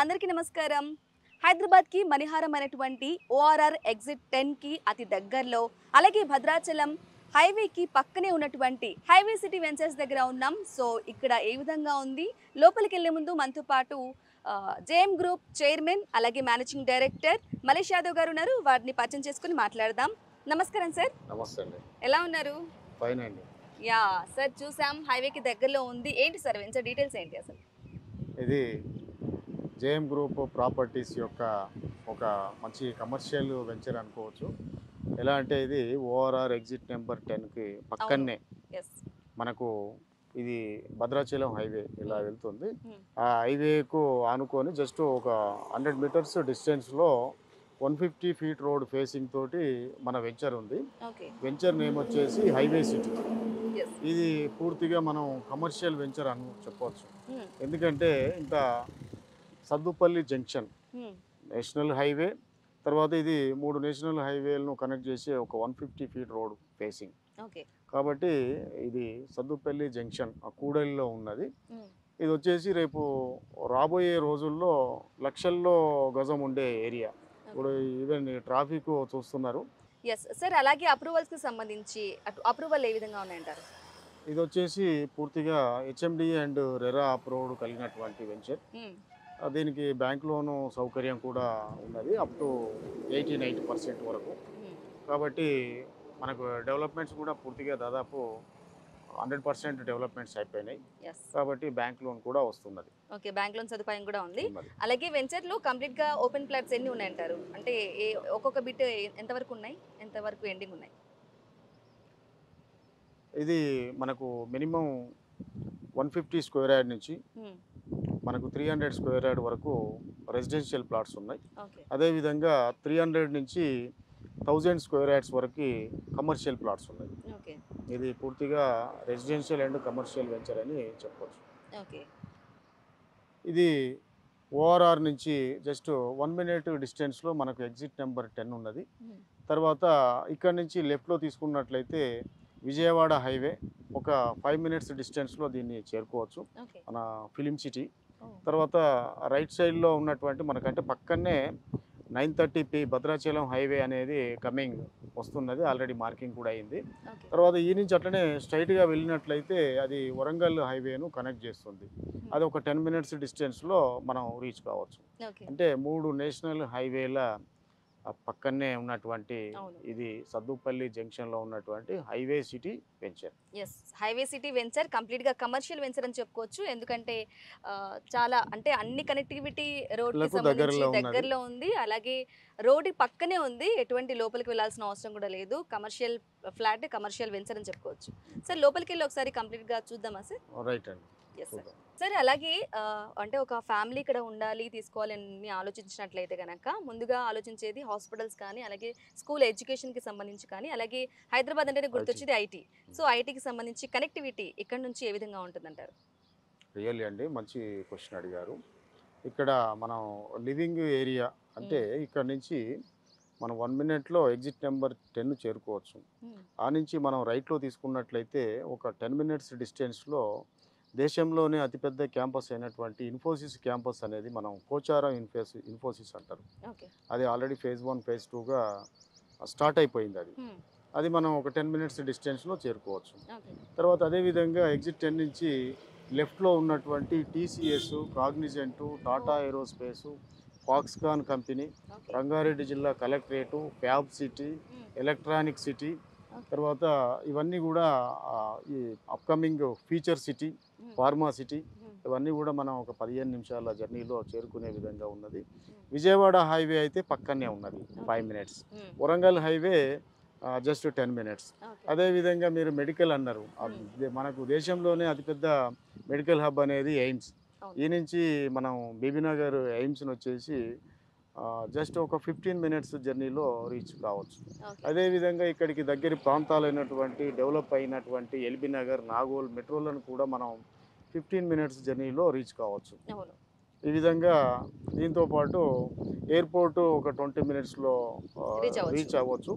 అందరికీ నమస్కారం. హైదరాబాద్‌కి మణిహారం అనేటువంటి ఓఆర్ఆర్ ఎగ్జిట్ 10కి అతి దగ్గరలో, అలాగే భద్రాచలం హైవేకి పక్కనే ఉన్నటువంటి హైవే సిటీ వెంచర్స్ దగ్గర ఉన్నాం. సో, ఇక్కడ ఏ విధంగా ఉంది? లోపలికెళ్ళే ముందు మనతో పాటు జేఎం గ్రూప్ చైర్మన్, అలాగే మేనేజింగ్ డైరెక్టర్ మలేష్ యాదవ్ గారు ఉన్నారు. వారిని పరిచయం చేసుకొని మాట్లాడదాం. నమస్కారం సార్. నమస్తే అండి. ఎలా ఉన్నారు? ఫైన్ అండి. సార్ చూసాం హైవేకి దగ్గరలో ఉంది. ఏంటి సార్ వెంచర్ డీటెయిల్స్ ఏంటి అసలు? ఇది జేఎం గ్రూప్ ప్రాపర్టీస్ యొక్క ఒక మంచి కమర్షియల్ వెంచర్ అనుకోవచ్చు. ఎలా అంటే ఇది ఓఆర్ఆర్ ఎగ్జిట్ నెంబర్ 10కి పక్కనే yes. మనకు ఇది భద్రాచలం హైవే ఇలా వెళ్తుంది. ఆ హైవేకు ఆనుకొని జస్ట్ ఒక 100 మీటర్స్ డిస్టెన్స్లో 150 ఫీట్ రోడ్ ఫేసింగ్ తోటి మన వెంచర్ ఉంది. వెంచర్ నేమ్ వచ్చేసి హైవే సిటీ. ఇది పూర్తిగా మనం కమర్షియల్ వెంచర్ అని చెప్పవచ్చు. ఎందుకంటే ఇంకా సద్దుపల్లి జంక్షన్ నేషనల్ హైవే, తర్వాత ఇది 3 నేషనల్ హైవేలను కనెక్ట్ చేసే ఒక 150 ఫీట్ రోడ్ ఫేసింగ్ కాబట్టి ఇది సద్దుపల్లి జంక్షన్ ఆ కూడలిలో ఉన్నది. ఇది వచ్చేసి రేపు రాబోయే రోజుల్లో లక్షల్లో గజం ఉండే ఏరియా. ఇప్పుడు ఈవెన్ ట్రాఫిక్ చూస్తున్నారు. సార్ అలాగే అప్రూవల్స్కి సంబంధించి అప్రూవల్ ఏ విధంగా ఉన్నాయంటారు? ఇది వచ్చేసి పూర్తిగా హెచ్ఎండి అండ్ రెరా అప్రూవ్డ్ కలిగినటువంటి వెంచర్. దీనికి బ్యాంక్ లోను సౌకర్యం కూడా ఉన్నది అప్ టు 80-90% వరకు. కాబట్టి మనకు డెవలప్మెంట్స్ కూడా పూర్తిగా దాదాపు 100% డెవలప్మెంట్స్ అయిపోయినాయి. కాబట్టి బ్యాంక్ లోన్ కూడా వస్తున్నది. ఓకే, బ్యాంక్ లోన్ సదుపాయం కూడా ఉంది. అలాగే వెంచర్ లో కంప్లీట్ గా ఓపెన్ ప్లాట్స్ ఎన్ని ఉన్నాయంటారు? అంటే ఒక్కొక్క బిట్ ఎంతవరకు ఉన్నాయి, ఎంతవరకు ఎండింగ్ ఉన్నాయి? ఇది మనకు మినిమం 150 స్క్వేర్ యార్డ్ నుంచి మనకు 300 స్క్వేర్ యార్డ్ వరకు రెసిడెన్షియల్ ప్లాట్స్ ఉన్నాయి. అదేవిధంగా 300 నుంచి 1000 స్క్వేర్ యార్డ్స్ వరకు కమర్షియల్ ప్లాట్స్ ఉన్నాయి. ఇది పూర్తిగా రెసిడెన్షియల్ అండ్ కమర్షియల్ వెంచర్ అని చెప్పవచ్చు. ఇది ఓఆర్ఆర్ నుంచి జస్ట్ 1 మినిట్ డిస్టెన్స్లో మనకు ఎగ్జిట్ నెంబర్ 10 ఉన్నది. తర్వాత ఇక్కడ నుంచి లెఫ్ట్లో తీసుకున్నట్లయితే విజయవాడ హైవే ఒక 5 మినిట్స్ డిస్టెన్స్లో దీన్ని చేరుకోవచ్చు, మన ఫిలిం సిటీ. తర్వాత రైట్ సైడ్లో ఉన్నటువంటి మనకంటే పక్కనే 930p భద్రాచలం హైవే అనేది కమింగ్ వస్తున్నది, ఆల్రెడీ మార్కింగ్ కూడా అయింది. తర్వాత ఈ నుంచి అట్లనే స్ట్రైట్గా వెళ్ళినట్లయితే అది వరంగల్ హైవేను కనెక్ట్ చేస్తుంది. అది ఒక 10 మినిట్స్ డిస్టెన్స్లో మనం రీచ్ కావచ్చు. అంటే 3 నేషనల్ హైవేల పక్కనే ఉన్నటువంటి ఇది సద్దుపల్లి జంక్షన్లో ఉన్నటువంటి highway city venture. Highway city venture complete గా కమర్షియల్ వెంచర్ అని చెప్పుకోవచ్చు. ఎందుకంటే చాలా అంటే అన్ని కనెక్టివిటీ రోడ్ దగ్గరలో ఉంది, అలాగే రోడ్ పక్కనే ఉంది, ఎటువంటి లోపలికి వెళ్ళాల్సిన అవసరం కూడా లేదు. కమర్షియల్ ఫ్లాట్, కమర్షియల్ వెంచర్ అని చెప్పుకోవచ్చు. సార్ లోపలికి వెళ్ళి ఒకసారి కంప్లీట్ గా చూద్దామా సార్? రైట్ అండి. సరే, అలాగే అంటే ఒక ఫ్యామిలీ ఇక్కడ ఉండాలి, తీసుకోవాలని ఆలోచించినట్లయితే కనుక ముందుగా ఆలోచించేది హాస్పిటల్స్ కానీ, అలాగే స్కూల్ ఎడ్యుకేషన్కి సంబంధించి కానీ, అలాగే హైదరాబాద్ అంటే గుర్తొచ్చేది ఐటీ. సో ఐటీకి సంబంధించి కనెక్టివిటీ ఇక్కడ నుంచి ఏ విధంగా ఉంటుందంటారు? రియల్లీ అండి, మంచి క్వశ్చన్ అడిగారు. ఇక్కడ మనం లివింగ్ ఏరియా అంటే ఇక్కడ నుంచి మనం 1 మినిట్లో ఎగ్జిట్ నెంబర్ 10 చేరుకోవచ్చు. ఆ నుంచి మనం రైట్లో తీసుకున్నట్లయితే ఒక 10 మినిట్స్ డిస్టెన్స్లో దేశంలోనే అతిపెద్ద క్యాంపస్ అయినటువంటి ఇన్ఫోసిస్ క్యాంపస్ అనేది మనం పోచారం ఇన్ఫోసిస్ అంటారు. అది ఆల్రెడీ ఫేజ్ 1 ఫేజ్ 2గా స్టార్ట్ అయిపోయింది. అది మనం ఒక 10 మినిట్స్ డిస్టెన్స్లో చేరుకోవచ్చు. తర్వాత అదేవిధంగా ఎగ్జిట్ 10 నుంచి లెఫ్ట్లో ఉన్నటువంటి TCS, Cognizant, Tata aerospace, Foxconn company, Rangareddy జిల్లా collectorate, fab city, electronic city, తర్వాత ఇవన్నీ కూడా ఈ upcoming feature city, pharma city, ఇవన్నీ కూడా మనం ఒక 15 నిమిషాల జర్నీలో చేరుకునే విధంగా ఉన్నది. విజయవాడ హైవే అయితే పక్కనే ఉన్నది 5 minutes. Warangal highway just 10 minutes. అదేవిధంగా మీరు మెడికల్ అన్నారు, మనకు దేశంలోనే అతిపెద్ద మెడికల్ హబ్ అనేది ఎయిమ్స్. ఈ నుంచి మనం బీబీనగర్ ఎయిమ్స్ని వచ్చేసి జస్ట్ ఒక 15 మినిట్స్ జర్నీలో రీచ్ కావచ్చు. అదేవిధంగా ఇక్కడికి దగ్గర ప్రాంతాలైనటువంటి డెవలప్ అయినటువంటి ఎల్బీ నగర్, నాగోల్ మెట్రోలను కూడా మనం 15 మినిట్స్ జర్నీలో రీచ్ కావచ్చు. ఈ విధంగా దీంతో పాటు ఎయిర్పోర్టు ఒక 20 మినిట్స్లో రీచ్ అవ్వచ్చు.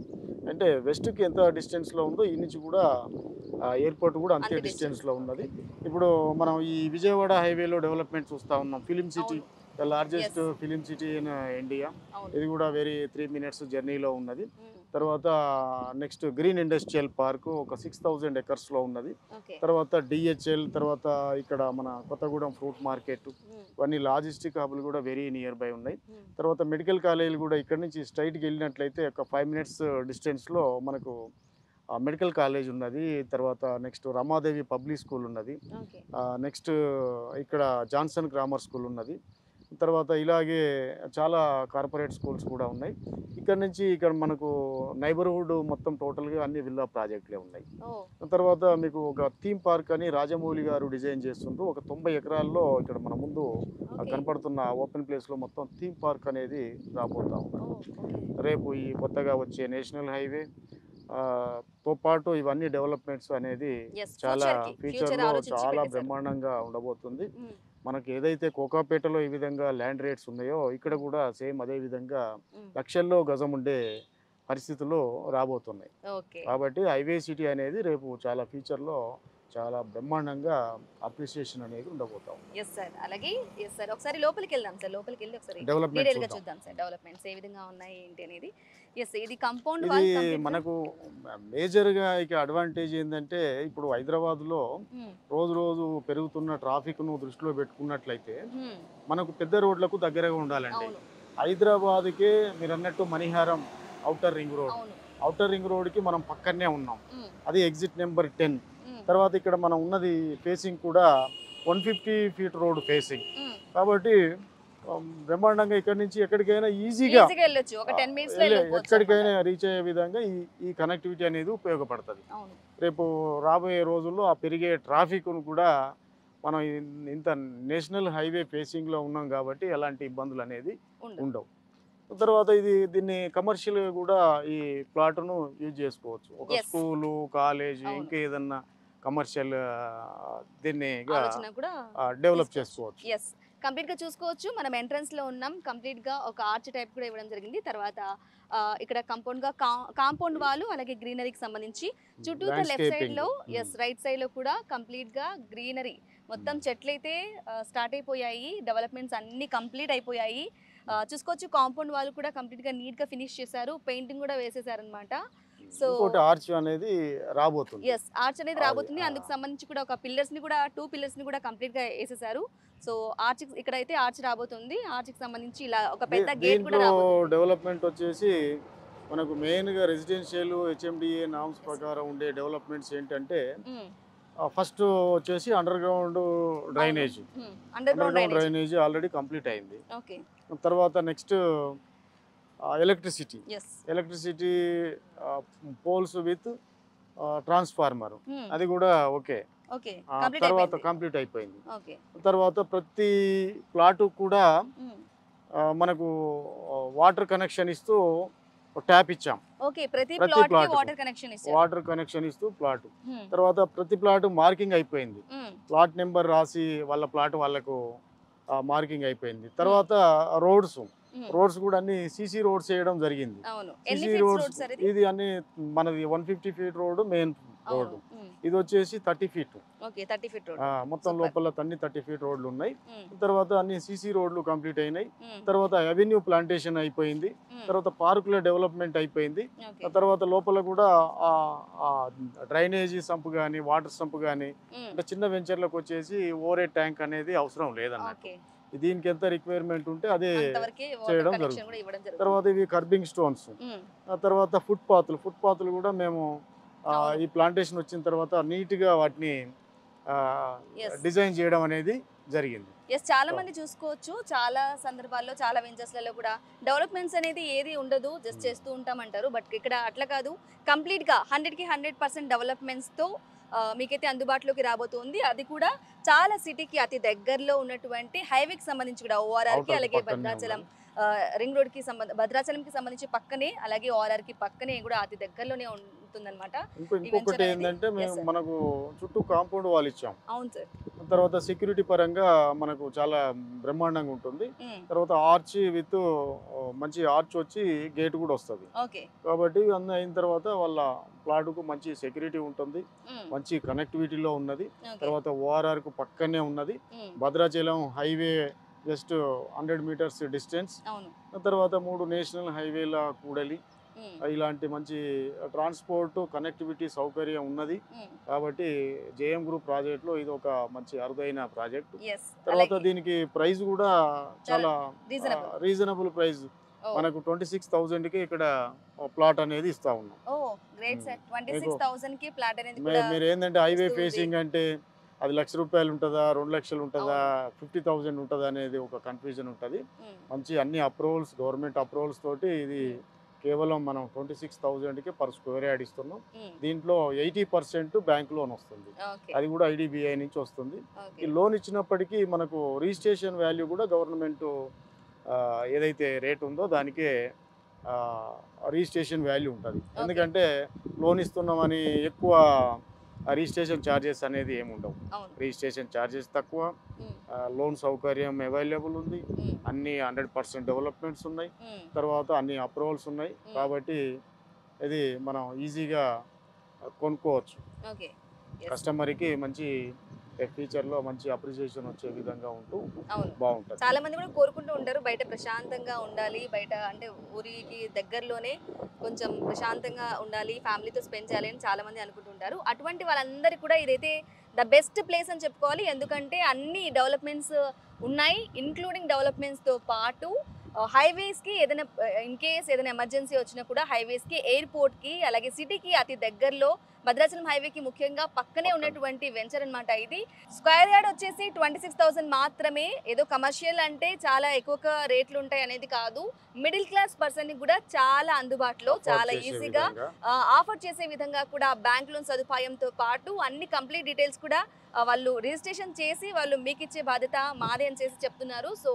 అంటే వెస్ట్కి ఎంత డిస్టెన్స్లో ఉందో ఈ నుంచి కూడా ఎయిర్పోర్ట్ కూడా అంతే డిస్టెన్స్లో ఉన్నది. ఇప్పుడు మనం ఈ విజయవాడ హైవేలో డెవలప్మెంట్ చూస్తూ ఉన్నాం, film city largest film city in India. ఇది కూడా వెరీ 3 minutes జర్నీలో ఉన్నది. తర్వాత నెక్స్ట్ గ్రీన్ ఇండస్ట్రియల్ పార్క్ ఒక 6000 ఎకర్స్లో ఉన్నది. తర్వాత డిహెచ్ఎల్, తర్వాత ఇక్కడ మన కొత్తగూడెం ఫ్రూట్ మార్కెట్, ఇవన్నీ లాజిస్టిక్ హబ్లు కూడా వెరీ నియర్ బై ఉన్నాయి. తర్వాత మెడికల్ కాలేజీలు కూడా ఇక్కడ నుంచి స్ట్రైట్కి వెళ్ళినట్లయితే ఒక 5 minutes డిస్టెన్స్లో మనకు మెడికల్ కాలేజ్ ఉన్నది. తర్వాత నెక్స్ట్ రమాదేవి పబ్లిక్ స్కూల్ ఉన్నది. నెక్స్ట్ ఇక్కడ జాన్సన్ గ్రామర్ స్కూల్ ఉన్నది. తర్వాత ఇలాగే చాలా కార్పొరేట్ స్కూల్స్ కూడా ఉన్నాయి. ఇక్కడ మనకు నైబర్హుడ్ మొత్తం టోటల్గా అన్ని విల్లా ప్రాజెక్టులే ఉన్నాయి. తర్వాత మీకు ఒక థీమ్ పార్క్ అని రాజమౌళి గారు డిజైన్ చేస్తుండ్రు. ఒక 90 ఎకరాల్లో ఇక్కడ మన ముందు కనపడుతున్న ఓపెన్ ప్లేస్లో మొత్తం థీమ్ పార్క్ అనేది రాబోతా ఉన్నాం. రేపు ఈ కొత్తగా వచ్చే నేషనల్ హైవే తో పాటు ఇవన్నీ డెవలప్మెంట్స్ అనేది చాలా ఫ్యూచర్లో చాలా బ్రహ్మాండంగా ఉండబోతుంది. మనకి ఏదైతే కోకాపేటలో ఈ విధంగా ల్యాండ్ రేట్స్ ఉన్నాయో ఇక్కడ కూడా సేమ్ అదే విధంగా లక్షల్లో గజం ఉండే పరిస్థితులు రాబోతున్నాయి. కాబట్టి హైవే సిటీ అనేది రేపు చాలా ఫ్యూచర్లో చాలా బ్రహ్మాండంగా అప్రిసియేషన్ అనేది ఉండబోతాం. ఎస్ సార్, అలాగే ఎస్ సార్, ఒకసారి లోపలికి వెళ్దాం సార్. లోపలికి వెళ్ళి ఒకసారి డెవలప్మెంట్ చూద్దాం సార్, డెవలప్మెంట్స్ ఏ విధంగా ఉన్నాయి ఏంటి అనేది. ఎస్, ఇది కాంపౌండ్ ఇది మనకు మేజర్గా ఇక అడ్వాంటేజ్ ఏంటంటే ఇప్పుడు హైదరాబాద్లో రోజు రోజు పెరుగుతున్న ట్రాఫిక్ను దృష్టిలో పెట్టుకున్నట్లయితే మనకు పెద్ద రోడ్లకు దగ్గరగా ఉండాలండి. హైదరాబాద్కే మీరు అన్నట్టు మణిహారం ఔటర్ రింగ్ రోడ్కి మనం పక్కనే ఉన్నాం. అది ఎగ్జిట్ నెంబర్ 10. తర్వాత ఇక్కడ మనం ఉన్నది ఫేసింగ్ కూడా 150 feet రోడ్ ఫేసింగ్. కాబట్టి బ్రహ్మాండంగా ఇక్కడ నుంచి ఎక్కడికైనా ఈజీగా ఎక్కడికైనా రీచ్ అయ్యే విధంగా ఈ కనెక్టివిటీ అనేది ఉపయోగపడుతుంది. రేపు రాబోయే రోజుల్లో ఆ పెరిగే ట్రాఫిక్ను కూడా మనం ఇంత నేషనల్ హైవే ఫేసింగ్లో ఉన్నాం కాబట్టి ఎలాంటి ఇబ్బందులు అనేది ఉండవు. తర్వాత దీన్ని కమర్షియల్ కూడా ఈ ప్లాట్ను యూజ్ చేసుకోవచ్చు. ఒక స్కూలు, కాలేజ్, ఇంకేదన్నా కమర్షియల్ దీన్ని డెవలప్ చేసుకోవచ్చు. కంప్లీట్గా చూసుకోవచ్చు. మనం ఎంట్రన్స్లో ఉన్నాం. కంప్లీట్గా ఒక ఆర్చ్ టైప్ కూడా ఇవ్వడం జరిగింది. తర్వాత ఇక్కడ కాంపౌండ్ వాళ్ళు అలాగే గ్రీనరీకి సంబంధించి చుట్టూ లెఫ్ట్ సైడ్లో రైట్ సైడ్లో కూడా కంప్లీట్గా గ్రీనరీ మొత్తం చెట్లు అయితే స్టార్ట్ అయిపోయాయి. డెవలప్మెంట్స్ అన్నీ కంప్లీట్ అయిపోయాయి. చూసుకోవచ్చు. కాంపౌండ్ వాళ్ళు కూడా కంప్లీట్గా నీట్గా ఫినిష్ చేశారు. పెయింటింగ్ కూడా వేసేసారు అనమాట. సో ఆర్చ్ అనేది రాబోతుంది. ఆర్చ్ అనేది రాబోతుంది. అందుకు సంబంధించి కూడా ఒక పిల్లర్స్ని కూడా 2 పిల్లర్స్ని కూడా కంప్లీట్గా వేసేసారు. సో ఆర్చ్ ఇక్కడైతే ఆర్చ్ రాబోతుంది. ఆర్చ్కి సంబంధించి ఇలా ఒక పెద్ద గేట్ కూడా రాబోతుంది. డెవలప్మెంట్ వచ్చేసి మనకు మెయిన్గా రెసిడెన్షియల్ హెచ్ఎండిఏ నామ్స్ ప్రకారం ఉండే డెవలప్మెంట్స్ ఏంటంటే ఫస్ట్ వచ్చేసి underground drainage already complete అయింది. తర్వాత next electricity poles with transformer అది కూడా తర్వాత కంప్లీట్ అయిపోయింది. తర్వాత ప్రతి ప్లాట్ కూడా మనకు వాటర్ కనెక్షన్ ఇస్తూ ట్యాప్ ఇచ్చాం. ప్రతి వాటర్ కనెక్షన్ ఇస్తూ ప్లాట్. తర్వాత ప్రతి ప్లాట్ మార్కింగ్ అయిపోయింది. ప్లాట్ నెంబర్ రాసి వాళ్ళ ప్లాట్ వాళ్ళకు మార్కింగ్ అయిపోయింది. తర్వాత రోడ్స్ కూడా అన్ని సీసీ రోడ్స్ వేయడం జరిగింది. సీసీ రోడ్స్ ఇది అన్ని మనది 150 feet రోడ్ మెయిన్ రోడ్. ఇది వచ్చేసి 30 feet. మొత్తం లోపల అన్ని 30 feet రోడ్లు ఉన్నాయి. తర్వాత అన్ని సీసీ రోడ్లు కంప్లీట్ అయినాయి. తర్వాత అవెన్యూ ప్లాంటేషన్ అయిపోయింది. తర్వాత పార్కుల డెవలప్మెంట్ అయిపోయింది. తర్వాత లోపల కూడా డ్రైనేజీ సంప్ కానీ వాటర్ సంప్ కానీ అంటే చిన్న వెంచర్లకు వచ్చేసి ఓవర్ హెడ్ ట్యాంక్ అనేది అవసరం లేదన్నట్టు. దీనికి ఎంత రిక్వైర్మెంట్ ఉంటే అదే చేయడం జరుగుతుంది. తర్వాత ఇవి కర్బింగ్ స్టోన్స్. తర్వాత ఫుట్పాత్లు కూడా మేము ఈ ప్లాంటేషన్ వచ్చిన తర్వాత నీట్గా వాటిని డిజైన్ చేయడం అనేది జరిగింది. చాలా మంది చూసుకోవచ్చు. చాలా సందర్భాల్లో చాలా వెంచర్స్లలో కూడా డెవలప్మెంట్స్ అనేది ఏది ఉండదు, జస్ట్ చేస్తూ ఉంటామంటారు. బట్ ఇక్కడ అట్లా కాదు. కంప్లీట్గా 100కి 100% డెవలప్మెంట్స్తో మీకైతే అందుబాటులోకి రాబోతుంది. అది కూడా చాలా సిటీకి అతి దగ్గరలో ఉన్నటువంటి హైవేకి సంబంధించి కూడా ఓఆర్ఆర్కి అలాగే భద్రాచలం రింగ్ రోడ్కి భద్రాచలంకి సంబంధించి పక్కనే అలాగే ఓఆర్ఆర్కి పక్కనే కూడా అతి దగ్గరలోనే ఉంటుందన్నమాట. ఇంకొకటి ఏంటంటే మేము మనకు చుట్టూ కాంపౌండ్ వాల్ ఇచ్చాం. అవును సార్. తర్వాత సెక్యూరిటీ పరంగా మనకు చాలా బ్రహ్మాండంగా ఉంటుంది. తర్వాత ఆర్చ్ విత్ మంచి ఆర్చ్ వచ్చి గేట్ కూడా వస్తుంది. కాబట్టి అన్నీ అయిన తర్వాత వాళ్ళ ప్లాట్కు మంచి సెక్యూరిటీ ఉంటుంది, మంచి కనెక్టివిటీలో ఉన్నది. తర్వాత ఓఆర్ఆర్కు పక్కనే ఉన్నది. Bhadrachalam highway just 100 meters distance. అవును. తర్వాత 3 నేషనల్ హైవేల కూడలి, హ్మ్. ఇలాంటి మంచి ట్రాన్స్పోర్ట్ కనెక్టివిటీ సౌకర్యం ఉన్నది. హ్మ్. కాబట్టి జేఎం గ్రూప్ ప్రాజెక్ట్లో ఇది ఒక మంచి అరుదైన ప్రాజెక్ట్. యెస్. తర్వాత అలాగే దీనికి ప్రైస్ కూడా చాలా చాలా రీజనబుల్. Reasonable price. ఓహ్! మనకు 26,000కి ఇక్కడ ప్లాట్ అనేది ఇస్తా ఉన్నాం. ఓహ్! Great sir. మీకు 26,000కి ఫ్లాట్ అనేది కూడా మీరు ఏంటంటే హైవే వస్తుంది. ఫేసింగ్ అంటే అది ₹1,00,000 ఉంటుందా, 2,00,000 ఉంటుందా, అవును. 50,000 ఉంటుందా అనేది ఒక కన్ఫ్యూజన్ ఉంటుంది. హ్మ్. మంచి అన్ని అప్రూవల్స్, గవర్నమెంట్ అప్రూవల్స్ తోటి ఇది హ్మ్. కేవలం మనం 26,000కి పర్ స్క్వేర్ యార్డ్ ఇస్తున్నాం. హ్మ్. దీంట్లో 80% బ్యాంక్ లోన్ వస్తుంది. ఓకే. అది కూడా ఐడిబిఐ నుంచి వస్తుంది. ఓకే. ఈ లోన్ ఇచ్చినప్పటికీ మనకు రిజిస్ట్రేషన్ వాల్యూ కూడా గవర్నమెంట్ ఏదైతే రేట్ ఉందో దానికే రిజిస్ట్రేషన్ వాల్యూ ఉంటుంది. ఓకే. ఎందుకంటే లోన్ ఇస్తున్నామని ఎక్కువ రిజిస్ట్రేషన్ ఛార్జెస్ అనేది ఏమి ఉండవు. అవును. రిజిస్ట్రేషన్ ఛార్జెస్ తక్కువ, హ్మ్. లోన్ సౌకర్యం అవైలబుల్ ఉంది, హ్మ్. అన్ని 100% డెవలప్మెంట్స్ ఉన్నాయి, హ్మ్. తర్వాత అన్ని అప్రూవల్స్ ఉన్నాయి. హ్మ్. కాబట్టి ఇది మనం ఈజీగా కొనుక్కోవచ్చు. ఓకే. యెస్. కస్టమర్కి మంచి ఫ్యూచర్లో మంచి అప్రిసియేషన్ వచ్చే విధంగా ఉంటూ అవును. బాగుంటుంది. చాలా మంది కూడా కోరుకుంటూ ఉంటారు బయట ప్రశాంతంగా ఉండాలి, బయట అంటే ఊరికి దగ్గరలోనే కొంచెం ప్రశాంతంగా ఉండాలి, ఫ్యామిలీతో స్పెండ్ చేయాలి అని చాలా మంది అనుకుంటుంటారు. అటువంటి వాళ్ళందరికీ కూడా ఇదైతే ద బెస్ట్ ప్లేస్ అని చెప్పుకోవాలి. ఎందుకంటే అన్ని డెవలప్మెంట్స్ ఉన్నాయి. ఇంక్లూడింగ్ డెవలప్మెంట్స్తో పాటు హైవేస్కి ఏదైనా ఇన్ కేస్ ఏదైనా ఎమర్జెన్సీ వచ్చినా కూడా హైవేస్కి, ఎయిర్పోర్ట్కి, అలాగే సిటీకి అతి దగ్గరలో భద్రాచలం హైవేకి ముఖ్యంగా పక్కనే ఉన్నటువంటి వెంచర్ అన్నమాట ఇది. స్క్వేర్ యార్డ్ వచ్చేసి 26,000 మాత్రమే. ఏదో కమర్షియల్ అంటే చాలా ఎక్కువ రేట్లు ఉంటాయి అనేది కాదు. మిడిల్ క్లాస్ పర్సన్కి కూడా చాలా అందుబాటులో, చాలా ఈజీగా ఆఫర్ చేసే విధంగా కూడా బ్యాంక్ లోన్ సదుపాయంతో పాటు అన్ని కంప్లీట్ డీటెయిల్స్ కూడా వాళ్ళు రిజిస్ట్రేషన్ చేసి వాళ్ళు మీకు ఇచ్చే బాధ్యత మాదే అని చేసి చెప్తున్నారు. సో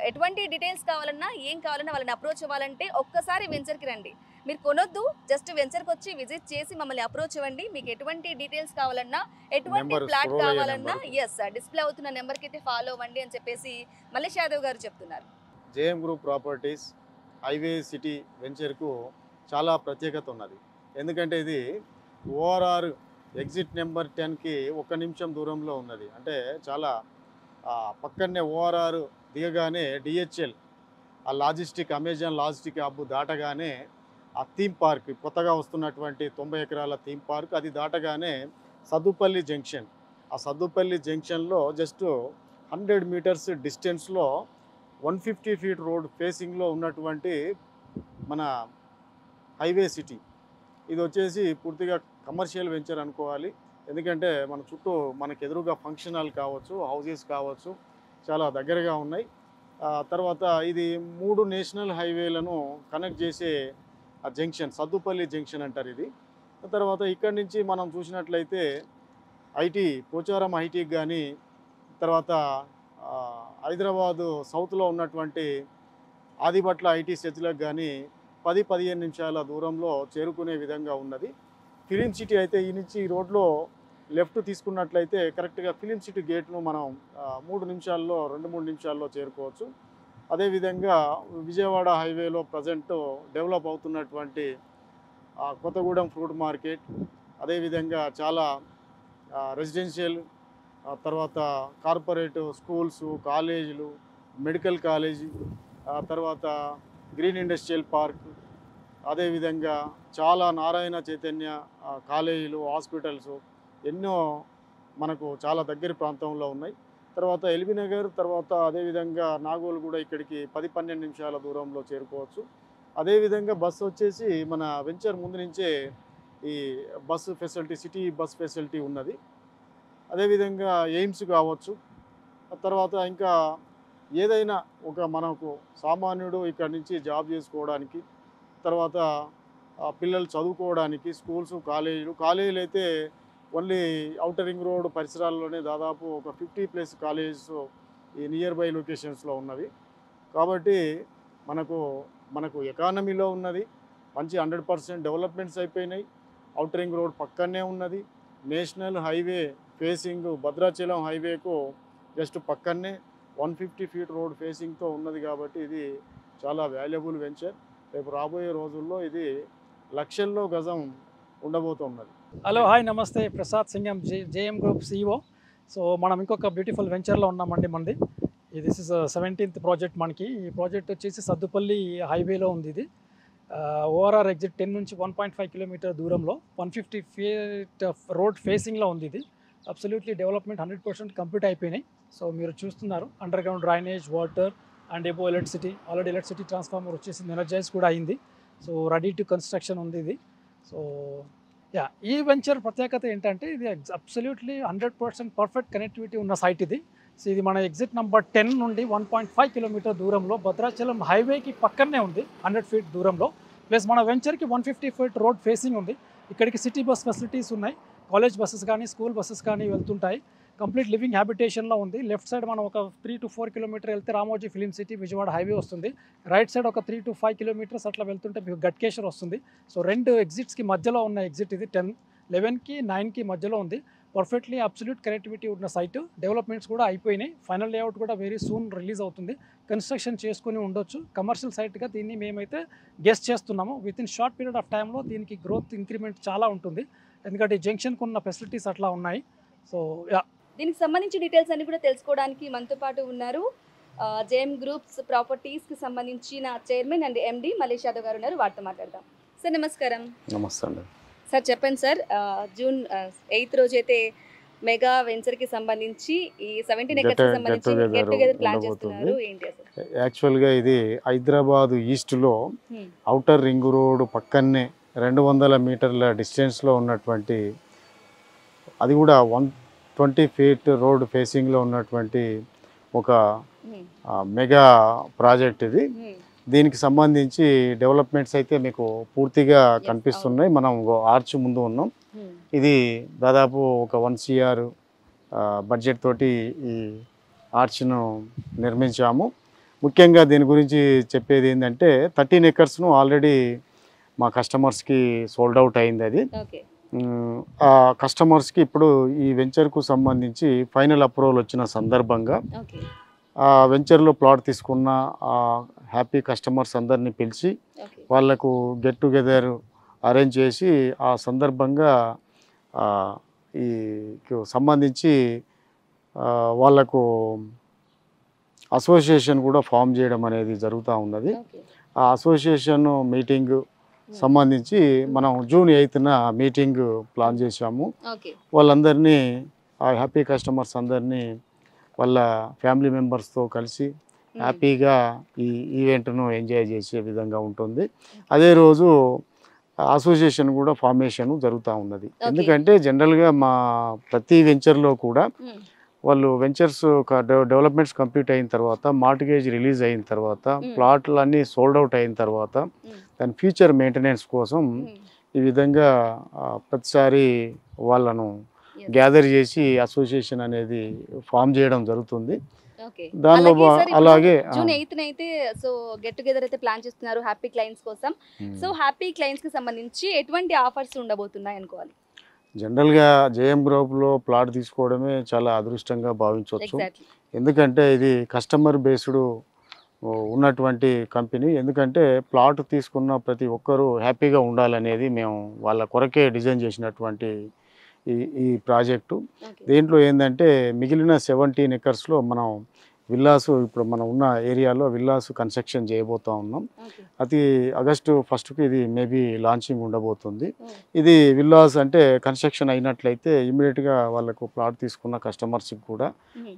ఎటువంటి డీటెయిల్స్ కావాలన్నా, ఏం కావాలన్నా వాళ్ళని అప్రోచ్ అవ్వాలంటే ఒక్కసారి వెంచర్కి రండి. మీరు కొనొద్దు, జస్ట్ వెంచర్కి వచ్చి విజిట్ చేసి మమ్మల్ని అప్రోచ్ అవ్వండి. మీకు ఎటువంటి డీటెయిల్స్ కావాలన్నా, ఎటువంటి ఫ్లాట్ కావాలన్నా ఎస్ డిస్ప్లే అవుతున్న నెంబర్కి అయితే ఫాలో అవ్వండి అని చెప్పేసి మల్లేష్ యాదవ్ గారు చెప్తున్నారు. JM group properties highway city వెంచర్కు చాలా ప్రత్యేకత ఉన్నది. ఎందుకంటే ఇది ఓఆర్ఆర్ ఎగ్జిట్ నెంబర్ 10కి 1 నిమిషం దూరంలో ఉన్నది. అంటే చాలా పక్కనే ఓఆర్ఆర్ దిగగానే డిహెచ్ఎల్, ఆ లాజిస్టిక్, అమెజాన్ లాజిస్టిక్ హబ్ దాటగానే ఆ థీమ్ పార్క్, కొత్తగా వస్తున్నటువంటి 90 ఎకరాల థీమ్ పార్క్, అది దాటగానే సద్దుపల్లి జంక్షన్. ఆ సద్దుపల్లి జంక్షన్లో జస్ట్ 100 మీటర్స్ డిస్టెన్స్లో 150 ఫీట్ రోడ్ ఫేసింగ్లో ఉన్నటువంటి మన హైవే సిటీ. ఇది వచ్చేసి పూర్తిగా కమర్షియల్ వెంచర్ అనుకోవాలి. ఎందుకంటే మన చుట్టూ మనకు ఎదురుగా ఫంక్షన్ హాల్ కావచ్చు, హౌజెస్ కావచ్చు, చాలా దగ్గరగా ఉన్నాయి. తర్వాత ఇది 3 నేషనల్ హైవేలను కనెక్ట్ చేసే ఆ జంక్షన్, సద్దుపల్లి జంక్షన్ అంటారు ఇది. తర్వాత ఇక్కడి నుంచి మనం చూసినట్లయితే ఐటీ, పోచారం ఐటీకి కానీ, తర్వాత హైదరాబాదు సౌత్లో ఉన్నటువంటి ఆదిబట్ల ఐటీ సెజ్లకు కానీ 10-15 నిమిషాల దూరంలో చేరుకునే విధంగా ఉన్నది. ఫిలిం సిటీ అయితే ఈ నుంచి ఈ రోడ్లో లెఫ్ట్ తీసుకున్నట్లయితే కరెక్ట్గా ఫిలిం సిటీ గేట్ను మనం 2-3 నిమిషాల్లో చేరుకోవచ్చు. అదేవిధంగా విజయవాడ హైవేలో ప్రజెంట్ డెవలప్ అవుతున్నటువంటి కొత్తగూడెం ఫ్రూట్ మార్కెట్, అదేవిధంగా చాలా రెసిడెన్షియల్, తర్వాత కార్పొరేట్ స్కూల్స్, కాలేజీలు, మెడికల్ కాలేజీ, తర్వాత గ్రీన్ ఇండస్ట్రియల్ పార్క్, అదేవిధంగా చాలా నారాయణ చైతన్య కాలేజీలు, హాస్పిటల్స్ ఎన్నో మనకు చాలా దగ్గర ప్రాంతంలో ఉన్నాయి. తర్వాత ఎల్బీ నగర్, తర్వాత అదేవిధంగా నాగోల్ కూడా ఇక్కడికి 10-12 నిమిషాల దూరంలో చేరుకోవచ్చు. అదేవిధంగా బస్సు వచ్చేసి మన వెంచర్ ముందు నుంచే ఈ bus facility, city bus facility ఉన్నది. అదేవిధంగా ఎయిమ్స్ కావచ్చు, తర్వాత ఇంకా ఏదైనా ఒక మనకు సామాన్యుడు ఇక్కడ నుంచి జాబ్ చేసుకోవడానికి, తర్వాత పిల్లలు చదువుకోవడానికి స్కూల్స్, కాలేజీలు అయితే ఓన్లీ ఔటర్ రింగ్ రోడ్ పరిసరాల్లోనే దాదాపు ఒక 50+ కాలేజెస్ ఈ నియర్ బై లొకేషన్స్లో ఉన్నవి. కాబట్టి మనకు ఎకానమీలో ఉన్నది, మంచి 100% డెవలప్మెంట్స్ అయిపోయినాయి. ఔటర్ రింగ్ రోడ్ పక్కనే ఉన్నది. నేషనల్ హైవే ఫేసింగ్ భద్రాచలం హైవేకు జస్ట్ పక్కనే 150 ఫీట్ రోడ్ ఫేసింగ్తో ఉన్నది. కాబట్టి ఇది చాలా వాల్యుబుల్ వెంచర్. రేపు రాబోయే రోజుల్లో ఇది లక్షల్లో గజం ఉండబోతున్నది. Hello, hi, namaste. Prasad Singam, JM group CEO. So మనం ఇంకొక బ్యూటిఫుల్ వెంచర్లో ఉన్నామండి. దిస్ ఇస్ 17th ప్రాజెక్ట్ మనకి. ఈ ప్రాజెక్ట్ వచ్చేసి సద్దుపల్లి హైవేలో ఉంది. ఇది ఓఆర్ఆర్ ఎగ్జిట్ 10 నుంచి 1.5 కిలోమీటర్ దూరంలో 150 ఫీట్ రోడ్ ఫేసింగ్లో ఉంది. ఇది అబ్సల్యూట్లీ డెవలప్మెంట్ 100% కంప్లీట్ అయిపోయినాయి. సో మీరు చూస్తున్నారు under ground drainage, water and above electricity. Already electricity transformer వచ్చేసి ఎనర్జైజ్ కూడా అయింది. సో రెడీ టు కన్స్ట్రక్షన్ ఉంది ఇది. సో ఈ వెంచర్ ప్రత్యేకత ఏంటంటే ఇది అబ్సల్యూట్లీ 100% పర్ఫెక్ట్ కనెక్టివిటీ ఉన్న సైట్ ఇది. సో ఇది మన ఎగ్జిట్ నెంబర్ 10 నుండి 1.5 కిలోమీటర్ దూరంలో భద్రాచలం హైవేకి పక్కనే ఉంది, 100 ఫీట్ దూరంలో. ప్లస్ మన వెంచర్కి 150 ఫీట్ రోడ్ ఫేసింగ్ ఉంది. ఇక్కడికి సిటీ బస్ ఫెసిలిటీస్ ఉన్నాయి. కాలేజ్ బస్సెస్ కానీ స్కూల్ బస్సెస్ కానీ వెళ్తుంటాయి. కంప్లీట్ లివింగ్ హ్యాబిటేషన్లో ఉంది. లెఫ్ట్ సైడ్ మనం ఒక 3 to 4 కిలోమీటర్ వెళ్తే Ramoji film city Vijayawada highway వస్తుంది. రైట్ సైడ్ ఒక 3 to 5 కిలోమీటర్స్ అట్లా వెళ్తుంటే మీకు గట్కేశ్వర్ వస్తుంది. సో 2 ఎగ్జిట్స్కి మధ్యలో ఉన్న ఎగ్జిట్ ఇది. 10, 11కి 9కి మధ్యలో ఉంది. పర్ఫెక్ట్లీ అబ్సల్యూట్ కనెక్టివిటీ ఉన్న సైట్. డెవలప్మెంట్స్ కూడా అయిపోయినాయి. ఫైనల్ లేఅవుట్ కూడా వెరీ సూన్ రిలీజ్ అవుతుంది. కన్స్ట్రక్షన్ చేసుకుని ఉండొచ్చు. కమర్షియల్ సైట్గా దీన్ని మేమైతే గెస్ట్ చేస్తున్నాము. With in short period of టైంలో దీనికి గ్రోత్ ఇంక్రిమెంట్ చాలా ఉంటుంది. ఎందుకంటే జంక్షన్కు ఉన్న ఫెసిలిటీస్ అట్లా ఉన్నాయి. సో దీనికి సంబంధించి డీటెయిల్స్ అన్ని కూడా తెలుసుకోవడానికి మనతో పాటు ఉన్నారు జేఎం గ్రూప్స్ ప్రాపర్టీస్కి సంబంధించిన chairman and MD Mallesh Yadav గారు ఉన్నారు. వారితో మాట్లాడదాం. సార్ నమస్కారం. నమస్తే అండి. సార్ చెప్పండి సార్, జూన్ 8 రోజు అయితే మెగా వెంచర్కి సంబంధించి ఈ 17 ఎకర్స్కి సంబంధించి గెట్ టుగెదర్ ప్లాన్ చేస్తున్నారు. ఏంటి అసలు? యాక్చువల్గా ఇది హైదరాబాద్ ఈస్ట్లో ఔటర్ రింగ్ రోడ్ పక్కనే 200 మీటర్ల డిస్టెన్స్లో ఉన్నటువంటి, అది కూడా 120 ఫీట్ రోడ్ ఫేసింగ్లో ఉన్నటువంటి ఒక మెగా ప్రాజెక్ట్ ఇది. దీనికి సంబంధించి డెవలప్మెంట్స్ అయితే మీకు పూర్తిగా కనిపిస్తున్నాయి. మనం ఆర్చ్ ముందు ఉన్నాం. ఇది దాదాపు ఒక 1 CR బడ్జెట్ తోటి ఈ ఆర్చ్ను నిర్మించాము. ముఖ్యంగా దీని గురించి చెప్పేది ఏంటంటే 13 ఎకర్స్ను ఆల్రెడీ మా కస్టమర్స్కి సోల్డ్ అవుట్ అయింది. అది ఆ కస్టమర్స్కి ఇప్పుడు ఈ వెంచర్కు సంబంధించి ఫైనల్ అప్రూవల్ వచ్చిన సందర్భంగా ఆ వెంచర్లో ప్లాట్ తీసుకున్న హ్యాపీ కస్టమర్స్ అందరినీ పిలిచి వాళ్లకు గెట్ టుగెదర్ అరేంజ్ చేసి ఆ సందర్భంగా ఈ సంబంధించి వాళ్లకు అసోసియేషన్ కూడా ఫామ్ చేయడం అనేది జరుగుతూ ఉన్నది. ఆ అసోసియేషన్ మీటింగ్ సంబంధించి మనం జూన్ 8న మీటింగ్ ప్లాన్ చేశాము. వాళ్ళందరినీ ఆ హ్యాపీ కస్టమర్స్ అందరినీ వాళ్ళ ఫ్యామిలీ మెంబర్స్తో కలిసి హ్యాపీగా ఈ ఈవెంట్ను ఎంజాయ్ చేసే విధంగా ఉంటుంది. అదే రోజు అసోసియేషన్ కూడా ఫార్మేషన్ జరుగుతూ ఉన్నది. ఎందుకంటే జనరల్గా మా ప్రతి వెంచర్లో కూడా వాళ్ళు వెంచర్స్ డెవలప్మెంట్స్ కంప్లీట్ అయిన తర్వాత, మార్టిగేజ్ రిలీజ్ అయిన తర్వాత, ప్లాట్లు అన్నీ సోల్డ్ అవుట్ అయిన తర్వాత దాని ఫ్యూచర్ మెయింటెనెన్స్ కోసం ఈ విధంగా ప్రతిసారి వాళ్ళను గ్యాదర్ చేసి అసోసియేషన్ అనేది ఫామ్ చేయడం జరుగుతుంది. దానిలో అలాగే జూన్ 8న అయితే సో గెట్ టుగెదర్ అయితే ప్లాన్ చేస్తున్నారు హ్యాపీ క్లయింట్స్ కోసం. సో హ్యాపీ క్లయింట్స్ కి సంబంధించి ఎటువంటి ఆఫర్స్ ఉండబోతున్నాయి అనుకోవాలి? జనరల్గా జేఎం గ్రూప్లో ప్లాట్ తీసుకోవడమే చాలా అదృష్టంగా భావించవచ్చు. ఎందుకంటే ఇది కస్టమర్ బేస్డ్ ఉన్నటువంటి కంపెనీ. ఎందుకంటే ప్లాట్ తీసుకున్న ప్రతి ఒక్కరూ హ్యాపీగా ఉండాలనేది మేము వాళ్ళ కొరకే డిజైన్ చేసినటువంటి ఈ ప్రాజెక్టు. దీంట్లో ఏంటంటే మిగిలిన 17 ఎకర్స్లో మనం విల్లాసు, ఇప్పుడు మనం ఉన్న ఏరియాలో విల్లాసు కన్స్ట్రక్షన్ చేయబోతూ ఉన్నాం. అది ఆగస్టు 1కి ఇది మేబీ లాంచింగ్ ఉండబోతుంది. ఇది విల్లాస్ అంటే కన్స్ట్రక్షన్ అయినట్లయితే ఇమీడియట్గా వాళ్ళకు ప్లాట్ తీసుకున్న కస్టమర్స్కి కూడా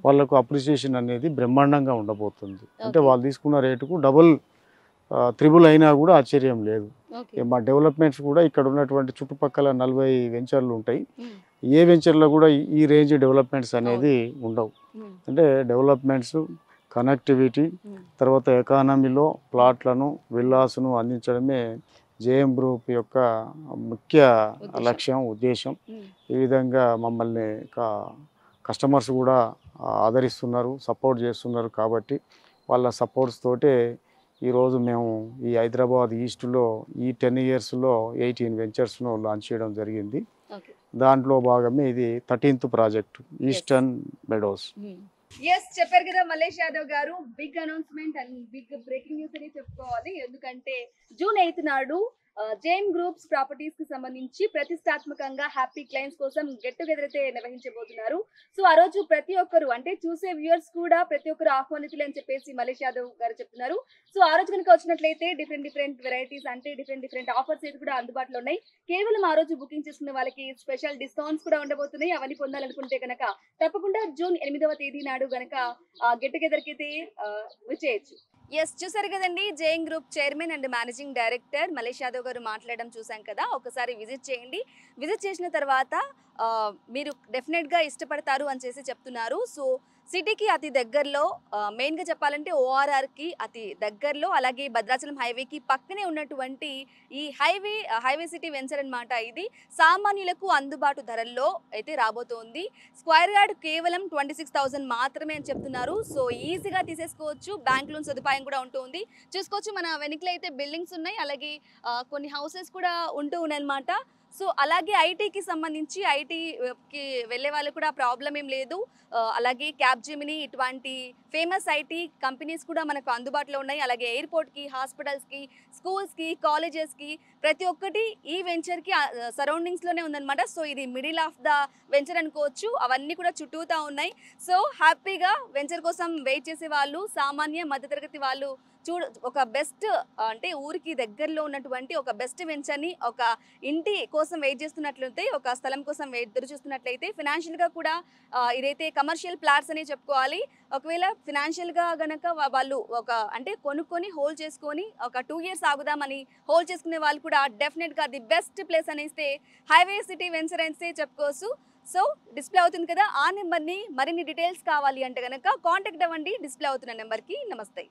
వాళ్ళకు అప్రిసియేషన్ అనేది బ్రహ్మాండంగా ఉండబోతుంది. అంటే వాళ్ళు తీసుకున్న రేటుకు డబుల్, త్రిబుల్ అయినా కూడా ఆశ్చర్యం లేదు. మా డెవలప్మెంట్స్ కూడా ఇక్కడ ఉన్నటువంటి చుట్టుపక్కల 40 వెంచర్లు ఉంటాయి. ఏ వెంచర్లో కూడా ఈ రేంజ్ డెవలప్మెంట్స్ అనేది ఉండవు. అంటే డెవలప్మెంట్స్, కనెక్టివిటీ, తర్వాత ఎకానమీలో ప్లాట్లను, విల్లాస్ను అందించడమే జేఎం గ్రూప్ యొక్క ముఖ్య లక్ష్యం, ఉద్దేశం. ఈ విధంగా మమ్మల్ని కస్టమర్స్ కూడా ఆదరిస్తున్నారు, సపోర్ట్ చేస్తున్నారు. కాబట్టి వాళ్ళ సపోర్ట్స్ తోటే ఈరోజు మేము ఈ హైదరాబాద్ ఈస్ట్లో ఈ 10 ఇయర్స్లో 18 వెంచర్స్ను లాంచ్ చేయడం జరిగింది. దాంట్లో భాగమే ఇది 13th ప్రాజెక్ట్ ఈస్టర్న్ మెడోస్. చెప్పారు కదా Mallesh Yadav garu, big announcement and big breaking news అని చెప్పుకోవాలి. ఎందుకంటే జూన్ 8 నాడు జేఎం గ్రూప్స్ ప్రాపర్టీస్ కి సంబంధించి ప్రతిష్టాత్మకంగా హ్యాపీ క్లయింట్స్ కోసం గెట్ టుగెదర్ అయితే నిర్వహించబోతున్నారు. సో ఆ రోజు ప్రతి ఒక్కరు అంటే చూసే వ్యూయర్స్ కూడా ప్రతి ఒక్కరు ఆహ్వానితులే అని చెప్పేసి మలేష్ యాదవ్ గారు చెప్తున్నారు. సో ఆ రోజు కనుక వచ్చినట్లయితే డిఫరెంట్ వెరైటీస్ అంటే డిఫరెంట్ ఆఫర్స్ అయితే కూడా అందుబాటులో ఉన్నాయి. కేవలం ఆ రోజు బుకింగ్ చేసుకున్న వాళ్ళకి స్పెషల్ డిస్కౌంట్స్ కూడా ఉండబోతున్నాయి. అవన్నీ పొందాలనుకుంటే కనుక తప్పకుండా జూన్ 8వ తేదీ నాడు గనక గెట్ టుగెదర్ కి అయితే విచ్చేయచ్చు. ఎస్, చూసారు కదండి, JM group chairman and managing director Mallesh Yadav garu మాట్లాడడం చూసాం కదా. ఒకసారి విజిట్ చేయండి. విజిట్ చేసిన తర్వాత మీరు డెఫినెట్గా ఇష్టపడతారు అని చేసి చెప్తున్నారు. సో సిటీకి అతి దగ్గరలో, మెయిన్గా చెప్పాలంటే ఓఆర్ఆర్కి అతి దగ్గరలో, అలాగే భద్రాచలం హైవేకి పక్కనే ఉన్నటువంటి ఈ హైవే సిటీ వెంచర్ అనమాట. ఇది సామాన్యులకు అందుబాటు ధరల్లో అయితే రాబోతోంది. స్క్వేర్ యార్డ్ కేవలం 26,000 మాత్రమే అని చెప్తున్నారు. సో ఈజీగా తీసేసుకోవచ్చు. బ్యాంక్ లోన్ సదుపాయం కూడా ఉంటుంది. చూసుకోవచ్చు, మన వెనుకలో అయితే బిల్డింగ్స్ ఉన్నాయి, అలాగే కొన్ని హౌసెస్ కూడా ఉంటూ ఉన్నాయి అనమాట. సో అలాగే ఐటీకి సంబంధించి ఐటీకి వెళ్ళే వాళ్ళు కూడా ప్రాబ్లం ఏం లేదు. అలాగే క్యాప్జెమిని ఇటువంటి ఫేమస్ ఐటీ కంపెనీస్ కూడా మనకు అందుబాటులో ఉన్నాయి. అలాగే ఎయిర్పోర్ట్కి, హాస్పిటల్స్కి, స్కూల్స్కి, కాలేజెస్కి ప్రతి ఒక్కటి ఈ వెంచర్కి సరౌండింగ్స్లోనే ఉందన్నమాట. సో ఇది మిడిల్ ఆఫ్ ద వెంచర్ అనుకోవచ్చు. అవన్నీ కూడా చుట్టూతా ఉన్నాయి. సో హ్యాపీగా వెంచర్ కోసం వెయిట్ చేసే వాళ్ళు, సామాన్య మధ్యతరగతి వాళ్ళు ఒక బెస్ట్ అంటే ఊరికి దగ్గరలో ఉన్నటువంటి ఒక బెస్ట్ వెంచర్ని ఒక ఇంటి కోసం వెయిట్ చేస్తున్నట్లయితే, ఒక స్థలం కోసం ఎదురు చూస్తున్నట్లయితే, ఫినాన్షియల్గా కూడా ఇదైతే కమర్షియల్ ప్లాట్స్ అని చెప్పుకోవాలి. ఒకవేళ ఫినాన్షియల్గా గనక వాళ్ళు ఒక అంటే కొనుక్కొని హోల్డ్ చేసుకొని ఒక 2 years ఆగుదామని హోల్డ్ చేసుకునే వాళ్ళు కూడా డెఫినెట్గా ది బెస్ట్ ప్లేస్ అనేస్తే హైవే సిటీ వెంచర్ అనేసి చెప్పుకోవచ్చు. సో డిస్ప్లే అవుతుంది కదా, ఆ నెంబర్ని మరిన్ని డీటెయిల్స్ కావాలి అంటే కనుక కాంటాక్ట్ అవ్వండి డిస్ప్లే అవుతున్న నెంబర్కి. నమస్తే.